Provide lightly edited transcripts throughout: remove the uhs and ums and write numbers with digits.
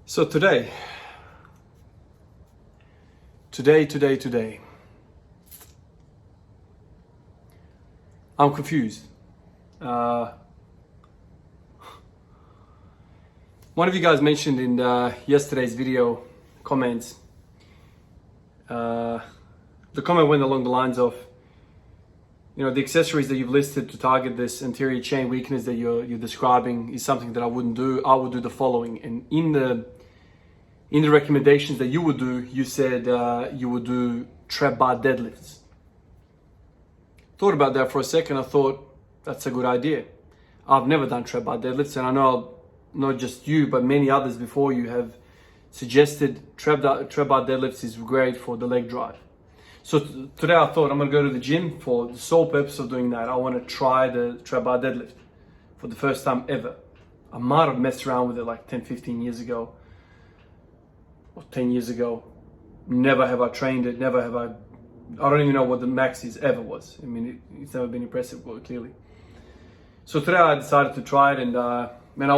So today, I'm confused. One of you guys mentioned in yesterday's video comments, the comment went along the lines of, you know, the accessories that you've listed to target this anterior chain weakness that you're describing is something that I wouldn't do. I would do the following. And in the recommendations that you would do, you said you would do trap bar deadlifts. Thought about that for a second. I thought that's a good idea. I've never done trap bar deadlifts, and I know not just you, but many others before you have suggested trap bar deadlifts is great for the leg drive. So today I thought I'm gonna go to the gym for the sole purpose of doing that. I want to try the trap bar deadlift for the first time ever. I might have messed around with it like 10-15 years ago or 10 years ago. Never have I trained it, never have I don't even know what the max is ever was. I mean, it's never been impressive, well, clearly. So today I decided to try it, and man, I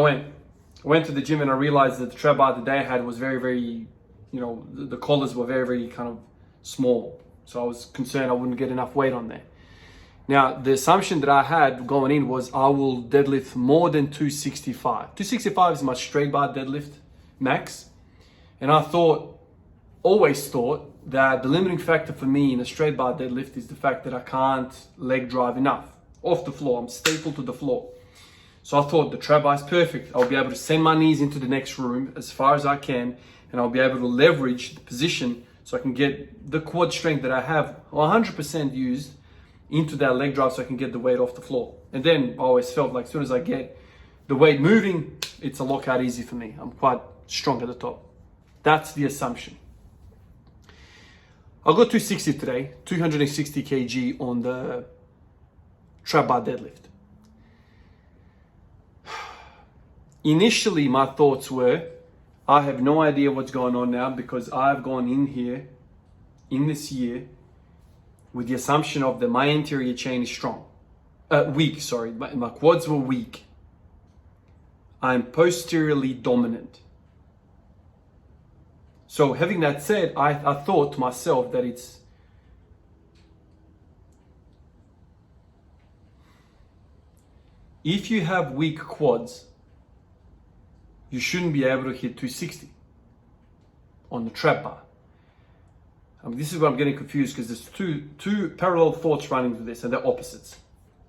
went to the gym and I realized that the trap bar that they had was very, very, you know, the collars were very, very kind of small. So I was concerned I wouldn't get enough weight on there. Now, the assumption that I had going in was I will deadlift more than 265. 265 is my straight bar deadlift max. And I always thought that the limiting factor for me in a straight bar deadlift is the fact that I can't leg drive enough off the floor. I'm stapled to the floor. So I thought the trap bar is perfect. I'll be able to send my knees into the next room as far as I can, and I'll be able to leverage the position so I can get the quad strength that I have 100% used into that leg drive so I can get the weight off the floor. And then I always felt like as soon as I get the weight moving, it's a lockout easy for me. I'm quite strong at the top. That's the assumption. I'll go 260 today, 260 kg on the trap bar deadlift. Initially, my thoughts were, I have no idea what's going on now because I've gone in here, in this year, with the assumption of that my anterior chain is weak, sorry. My quads were weak. I'm posteriorly dominant. So having that said, I thought to myself that if you have weak quads, you shouldn't be able to hit 260 on the trap bar. I mean, this is where I'm getting confused because there's two parallel thoughts running to this, and they're opposites.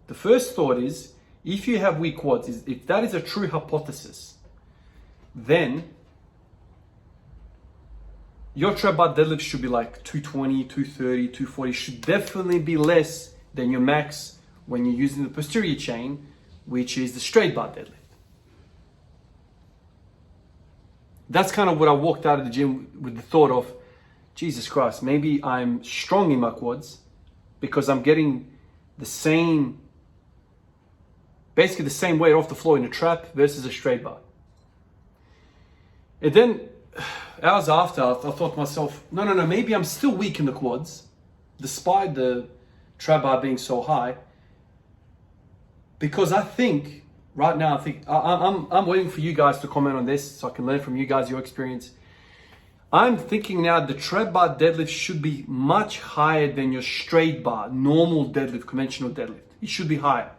The first thought is, if you have weak quads, if that is a true hypothesis, then your trap bar deadlift should be like 220, 230, 240, should definitely be less than your max when you're using the posterior chain, which is the straight bar deadlift. That's kind of what I walked out of the gym with the thought of, Jesus Christ, maybe I'm strong in my quads because I'm getting basically the same weight off the floor in a trap versus a straight bar. And then hours after, I thought to myself, no, maybe I'm still weak in the quads, despite the trap bar being so high, because I think right now, I'm waiting for you guys to comment on this so I can learn from you guys, your experience. I'm thinking now the trap bar deadlift should be much higher than your straight bar, normal deadlift, conventional deadlift. It should be higher.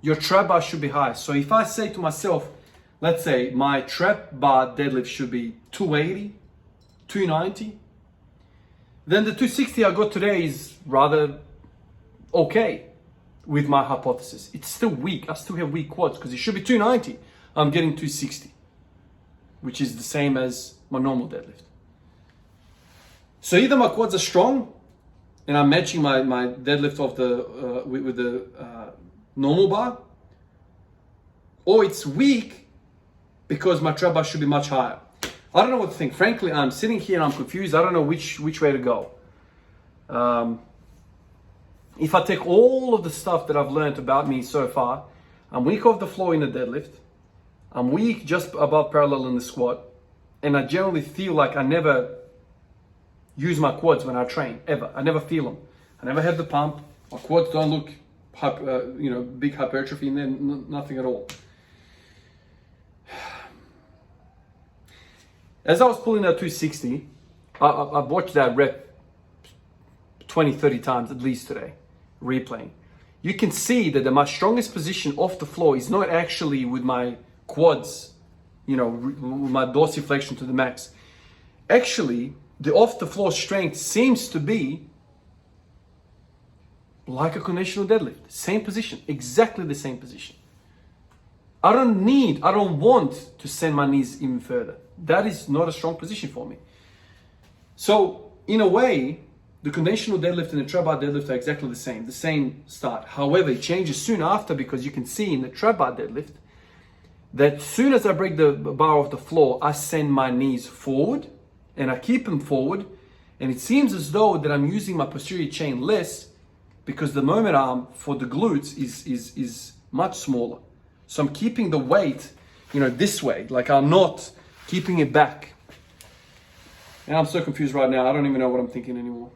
Your trap bar should be higher. So if I say to myself, let's say my trap bar deadlift should be 280, 290, then the 260 I got today is rather okay with my hypothesis. It's still weak. I still have weak quads because it should be 290. I'm getting 260, which is the same as my normal deadlift. So either my quads are strong and I'm matching my deadlift of with the normal bar, or it's weak because my trap bar should be much higher. I don't know what to think. Frankly, I'm sitting here and I'm confused. I don't know which way to go. If I take all of the stuff that I've learned about me so far, I'm weak off the floor in the deadlift. I'm weak just above parallel in the squat. And I generally feel like I never use my quads when I train, ever. I never feel them. I never have the pump. My quads don't look, big hypertrophy in there, nothing at all. As I was pulling that 260, I've watched that rep 20, 30 times at least today, replaying. You can see that my strongest position off the floor is not actually with my quads, with my dorsiflexion to the max. Actually, the off the floor strength seems to be like a conventional deadlift. Same position, exactly the same position. I don't want to send my knees even further. That is not a strong position for me. So, in a way, the conventional deadlift and the trap bar deadlift are exactly the same start. However, it changes soon after because you can see in the trap bar deadlift that as soon as I break the bar off the floor, I send my knees forward and I keep them forward. And it seems as though that I'm using my posterior chain less because the moment arm for the glutes is much smaller. So I'm keeping the weight, this way, like I'm not keeping it back. And I'm so confused right now. I don't even know what I'm thinking anymore.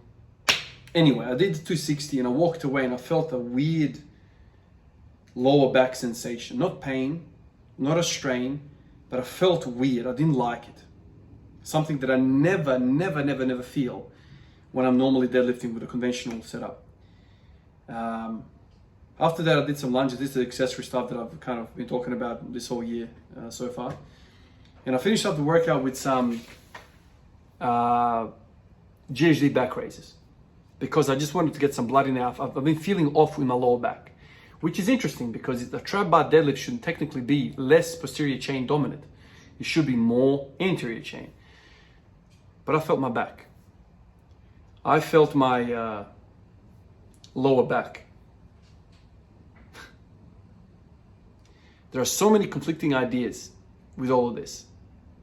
Anyway, I did 260 and I walked away and I felt a weird lower back sensation. Not pain, not a strain, but I felt weird. I didn't like it. Something that I never feel when I'm normally deadlifting with a conventional setup. After that, I did some lunges. This is the accessory stuff that I've kind of been talking about this whole year so far. And I finished up the workout with some GHD back raises because I just wanted to get some blood in there. I've been feeling off with my lower back, which is interesting because the trap bar deadlift should technically be less posterior chain dominant. It should be more anterior chain. But I felt my back. I felt my lower back. There are so many conflicting ideas with all of this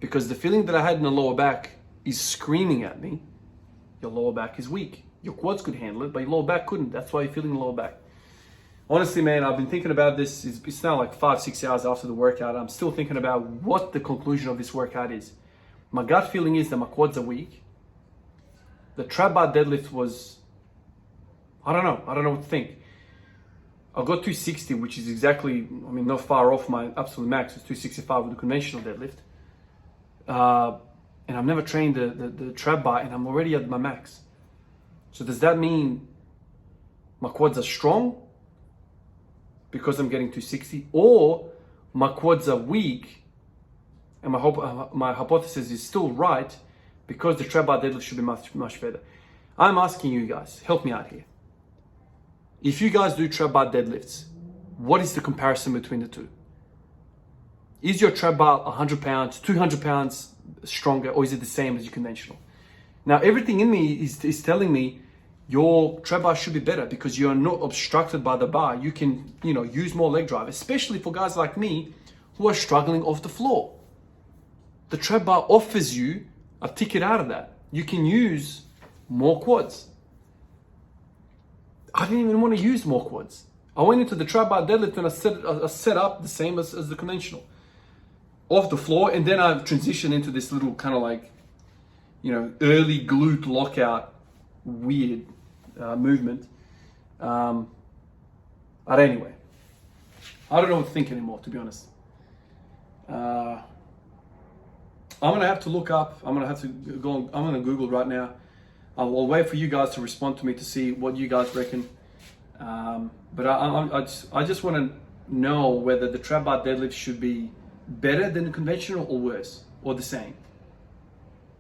because the feeling that I had in the lower back is screaming at me, your lower back is weak. Your quads could handle it, but your lower back couldn't. That's why you're feeling the lower back. Honestly, man, I've been thinking about this. It's now like 5-6 hours after the workout. I'm still thinking about what the conclusion of this workout is. My gut feeling is that my quads are weak. The trap bar deadlift was, I don't know what to think. I got 260, which is exactly, not far off my absolute max. It's 265 with the conventional deadlift. And I've never trained the trap bar and I'm already at my max. So does that mean my quads are strong because I'm getting 260, or my quads are weak and my hypothesis is still right because the trap bar deadlift should be much better? I'm asking you guys, help me out here. If you guys do trap bar deadlifts, what is the comparison between the two? Is your trap bar 100 pounds, 200 pounds stronger, or is it the same as your conventional? Now, everything in me is telling me your trap bar should be better because you're not obstructed by the bar. You can, use more leg drive, especially for guys like me who are struggling off the floor. The trap bar offers you a ticket out of that. You can use more quads. I didn't even want to use more quads. I went into the trap bar deadlift and I set up the same as the conventional. Off the floor, and then I transitioned into this little kind of like, early glute lockout, weird movement. But anyway, I don't know what to think anymore, to be honest. I'm gonna have to look up. I'm gonna have to go. I'm gonna Google right now. I'll wait for you guys to respond to me to see what you guys reckon. But I just want to know whether the trap bar deadlift should be better than the conventional or worse or the same.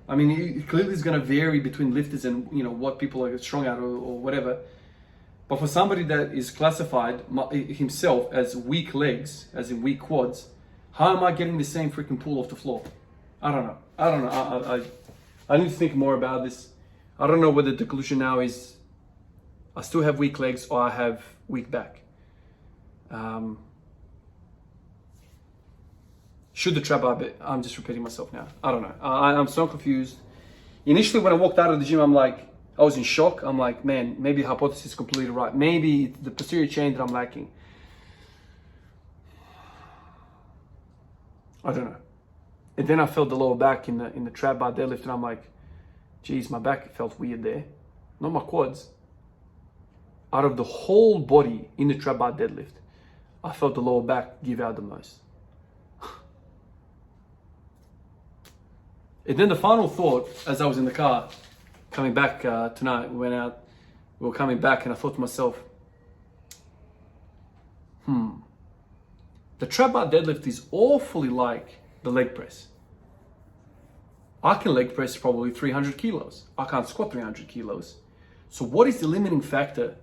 It clearly is going to vary between lifters and what people are strong at or whatever. But for somebody that is classified himself as weak legs, as in weak quads, how am I getting the same freaking pull off the floor? I don't know. I need to think more about this. I don't know whether the conclusion now is I still have weak legs or I have weak back. Should the trap bar be? I'm just repeating myself now. I don't know. I'm so confused. Initially, when I walked out of the gym, I was in shock. I'm like, man, maybe the hypothesis is completely right. Maybe the posterior chain that I'm lacking. I don't know. And then I felt the lower back in the trap bar deadlift, and I'm like, geez, my back felt weird there. Not my quads. Out of the whole body in the trap bar deadlift, I felt the lower back give out the most. And then the final thought, as I was in the car coming back tonight, we went out, we were coming back, and I thought to myself, the trap bar deadlift is awfully like the leg press. I can leg press probably 300 kilos. I can't squat 300 kilos. So what is the limiting factor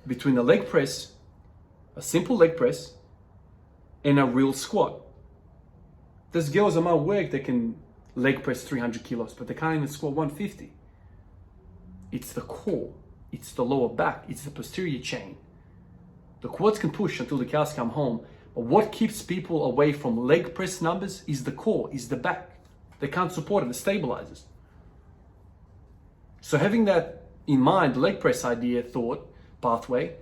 between a leg press, a simple leg press, and a real squat? There's girls at my work that can leg press 300 kilos, but they can't even squat 150. It's the core, it's the lower back, it's the posterior chain. The quads can push until the cows come home, but what keeps people away from leg press numbers is the core, is the back. They can't support it, it stabilizes. So having that in mind, the leg press idea, thought, pathway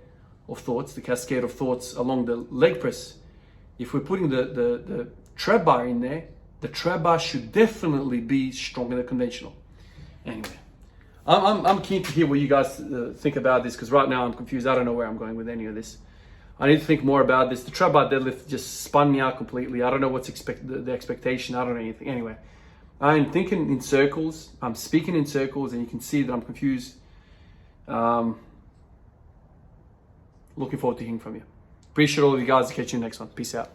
of thoughts, the cascade of thoughts along the leg press, if we're putting the trap bar in there, the trap bar should definitely be stronger than conventional. Anyway, I'm keen to hear what you guys think about this, because right now I'm confused. I don't know where I'm going with any of this. I need to think more about this. The trap bar deadlift just spun me out completely. I don't know what's the expectation. I don't know anything. Anyway, I'm thinking in circles. I'm speaking in circles, and you can see that I'm confused. Looking forward to hearing from you. Appreciate all of you guys. Catch you next one. Peace out.